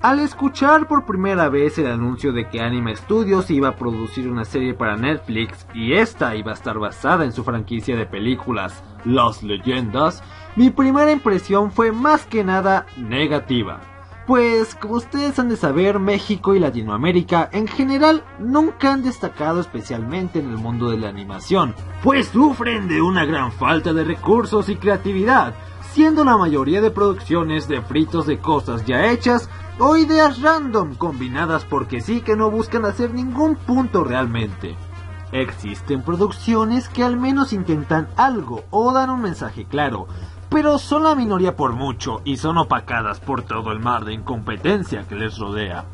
Al escuchar por primera vez el anuncio de que Anime Studios iba a producir una serie para Netflix y esta iba a estar basada en su franquicia de películas, Las Leyendas, mi primera impresión fue más que nada negativa. Pues, como ustedes han de saber, México y Latinoamérica en general nunca han destacado especialmente en el mundo de la animación, pues sufren de una gran falta de recursos y creatividad, siendo la mayoría de producciones de fritos de cosas ya hechas o ideas random combinadas porque sí que no buscan hacer ningún punto realmente. Existen producciones que al menos intentan algo o dan un mensaje claro, pero son la minoría por mucho y son opacadas por todo el mar de incompetencia que les rodea.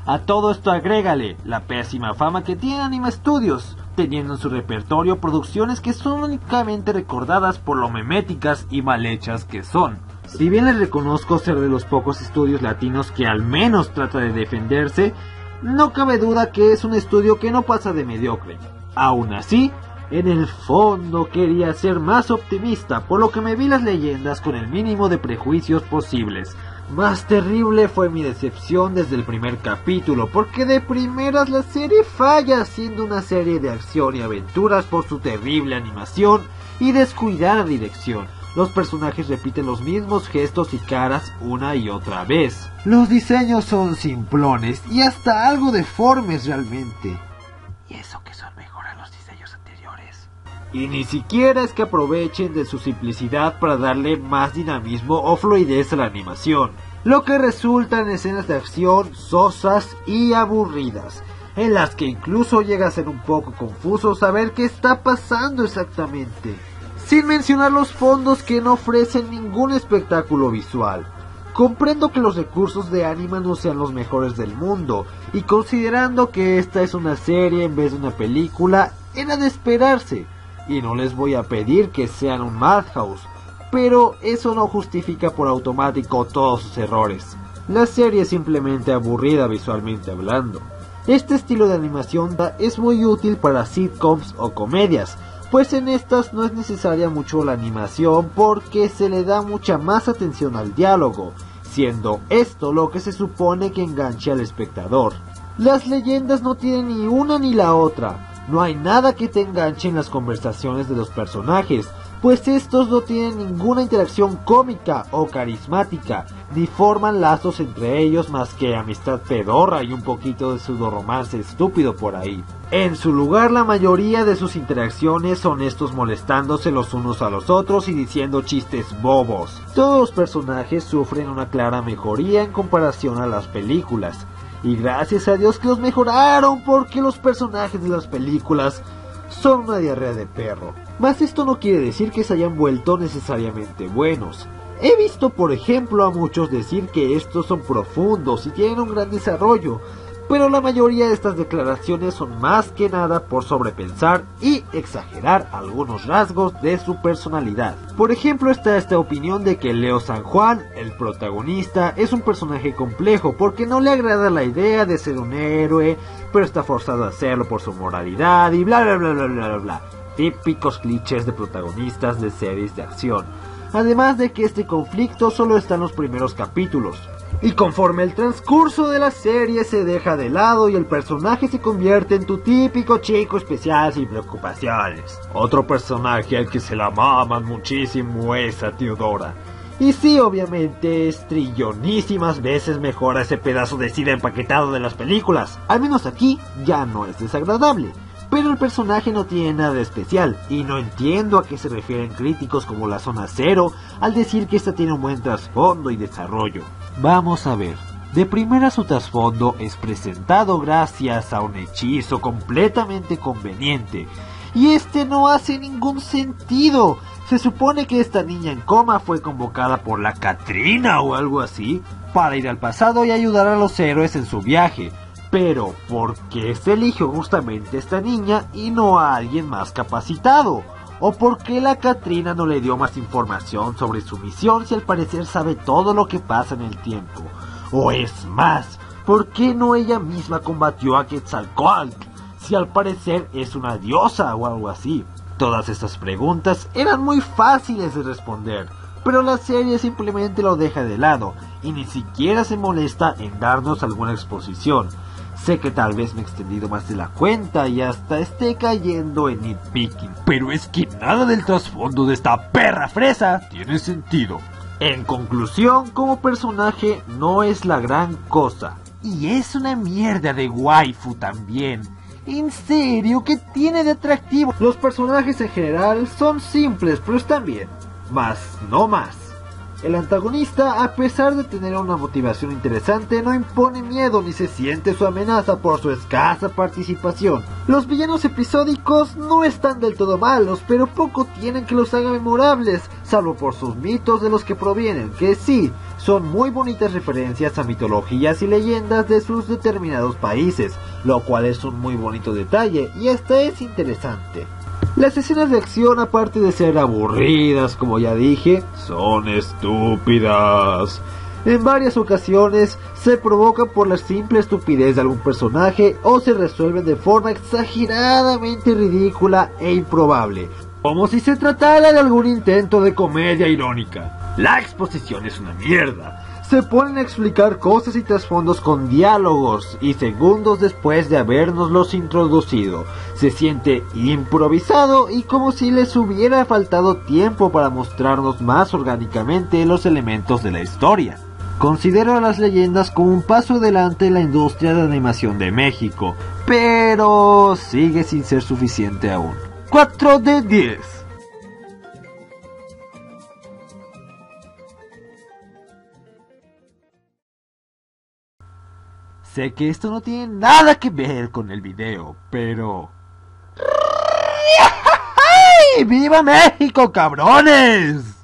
A todo esto agrégale la pésima fama que tiene Anime Studios, teniendo en su repertorio producciones que son únicamente recordadas por lo meméticas y mal hechas que son. Si bien les reconozco ser de los pocos estudios latinos que al menos trata de defenderse, no cabe duda que es un estudio que no pasa de mediocre. Aún así, en el fondo quería ser más optimista, por lo que me vi Las Leyendas con el mínimo de prejuicios posibles. Más terrible fue mi decepción desde el primer capítulo, porque de primeras la serie falla siendo una serie de acción y aventuras por su terrible animación y descuidada dirección. Los personajes repiten los mismos gestos y caras una y otra vez. Los diseños son simplones y hasta algo deformes realmente. Y eso que son mejor a los diseños anteriores. Y ni siquiera es que aprovechen de su simplicidad para darle más dinamismo o fluidez a la animación, lo que resulta en escenas de acción sosas y aburridas, en las que incluso llega a ser un poco confuso saber qué está pasando exactamente. Sin mencionar los fondos que no ofrecen ningún espectáculo visual. Comprendo que los recursos de Anima no sean los mejores del mundo, y considerando que esta es una serie en vez de una película, era de esperarse, y no les voy a pedir que sean un Madhouse, pero eso no justifica por automático todos sus errores. La serie es simplemente aburrida visualmente hablando. Este estilo de animación es muy útil para sitcoms o comedias, pues en estas no es necesaria mucho la animación porque se le da mucha más atención al diálogo, siendo esto lo que se supone que enganche al espectador. Las Leyendas no tienen ni una ni la otra, no hay nada que te enganche en las conversaciones de los personajes, pues estos no tienen ninguna interacción cómica o carismática, ni forman lazos entre ellos más que amistad pedorra y un poquito de pseudo-romance estúpido por ahí. En su lugar, la mayoría de sus interacciones son estos molestándose los unos a los otros y diciendo chistes bobos. Todos los personajes sufren una clara mejoría en comparación a las películas, y gracias a Dios que los mejoraron porque los personajes de las películas son una diarrea de perro. Mas esto no quiere decir que se hayan vuelto necesariamente buenos. He visto por ejemplo a muchos decir que estos son profundos y tienen un gran desarrollo, pero la mayoría de estas declaraciones son más que nada por sobrepensar y exagerar algunos rasgos de su personalidad. Por ejemplo está esta opinión de que Leo San Juan, el protagonista, es un personaje complejo porque no le agrada la idea de ser un héroe, pero está forzado a hacerlo por su moralidad y bla bla bla bla bla bla. Típicos clichés de protagonistas de series de acción. Además de que este conflicto solo está en los primeros capítulos, y conforme el transcurso de la serie se deja de lado y el personaje se convierte en tu típico chico especial sin preocupaciones. Otro personaje al que se la maman muchísimo es a Teodora. Y sí, obviamente es trillonísimas veces mejor a ese pedazo de SIDA empaquetado de las películas. Al menos aquí ya no es desagradable. Pero el personaje no tiene nada de especial, y no entiendo a qué se refieren críticos como la Zona Cero al decir que esta tiene un buen trasfondo y desarrollo. Vamos a ver, de primera su trasfondo es presentado gracias a un hechizo completamente conveniente, y este no hace ningún sentido. Se supone que esta niña en coma fue convocada por la Catrina o algo así, para ir al pasado y ayudar a los héroes en su viaje. Pero, ¿por qué se eligió justamente esta niña y no a alguien más capacitado? ¿O por qué la Catrina no le dio más información sobre su misión si al parecer sabe todo lo que pasa en el tiempo? O es más, ¿por qué no ella misma combatió a Quetzalcóatl si al parecer es una diosa o algo así? Todas estas preguntas eran muy fáciles de responder, pero la serie simplemente lo deja de lado y ni siquiera se molesta en darnos alguna exposición. Sé que tal vez me he extendido más de la cuenta y hasta esté cayendo en nitpicking, pero es que nada del trasfondo de esta perra fresa tiene sentido. En conclusión, como personaje no es la gran cosa. Y es una mierda de waifu también. ¿En serio? ¿Qué tiene de atractivo? Los personajes en general son simples, pero están bien. Más, no más. El antagonista, a pesar de tener una motivación interesante, no impone miedo ni se siente su amenaza por su escasa participación. Los villanos episódicos no están del todo malos, pero poco tienen que los haga memorables, salvo por sus mitos de los que provienen, que sí, son muy bonitas referencias a mitologías y leyendas de sus determinados países, lo cual es un muy bonito detalle y hasta es interesante. Las escenas de acción, aparte de ser aburridas, como ya dije, son estúpidas. En varias ocasiones se provocan por la simple estupidez de algún personaje o se resuelven de forma exageradamente ridícula e improbable, como si se tratara de algún intento de comedia irónica. La exposición es una mierda. Se ponen a explicar cosas y trasfondos con diálogos y segundos después de habernoslos introducido. Se siente improvisado y como si les hubiera faltado tiempo para mostrarnos más orgánicamente los elementos de la historia. Considero a las leyendas como un paso adelante en la industria de animación de México, pero sigue sin ser suficiente aún. 4 de 10. Sé que esto no tiene nada que ver con el video, pero... ¡Viva México, cabrones!